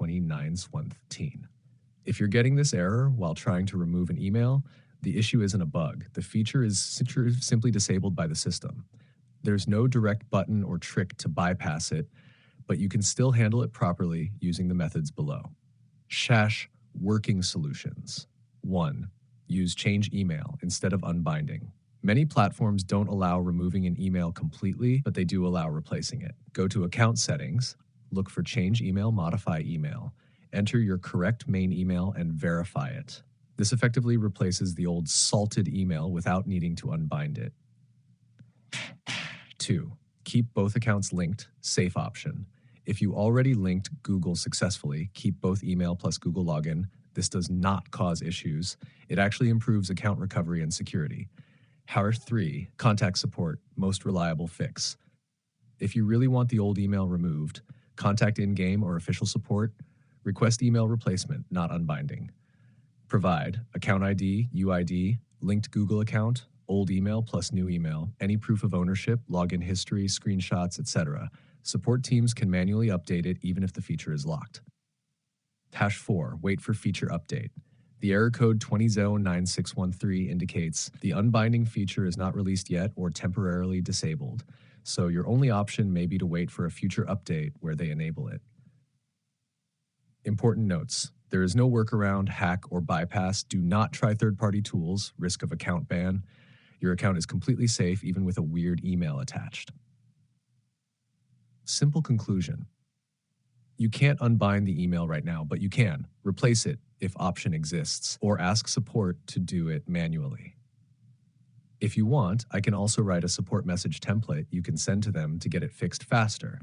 29/1. If you're getting this error while trying to remove an email, the issue isn't a bug. The feature is simply disabled by the system. There's no direct button or trick to bypass it, but you can still handle it properly using the methods below. Shash working solutions. 1. Use change email instead of unbinding. Many platforms don't allow removing an email completely, but they do allow replacing it. Go to Account Settings, look for Change Email, Modify Email. Enter your correct main email and verify it. This effectively replaces the old salted email without needing to unbind it. 2. Keep both accounts linked, safe option. If you already linked Google successfully, keep both email plus Google login. This does not cause issues. It actually improves account recovery and security. 3. Contact support, most reliable fix. If you really want the old email removed, contact in-game or official support. Request email replacement, not unbinding. Provide account ID, UID, linked Google account, old email plus new email, any proof of ownership, login history, screenshots, etc. Support teams can manually update it even if the feature is locked. 4. Wait for feature update. The error code 209613 indicates the unbinding feature is not released yet or temporarily disabled, so your only option may be to wait for a future update where they enable it. Important notes. There is no workaround, hack, or bypass. Do not try third-party tools, risk of account ban. Your account is completely safe even with a weird email attached. Simple conclusion. You can't unbind the email right now, but you can replace it if option exists, or ask support to do it manually. If you want, I can also write a support message template you can send to them to get it fixed faster.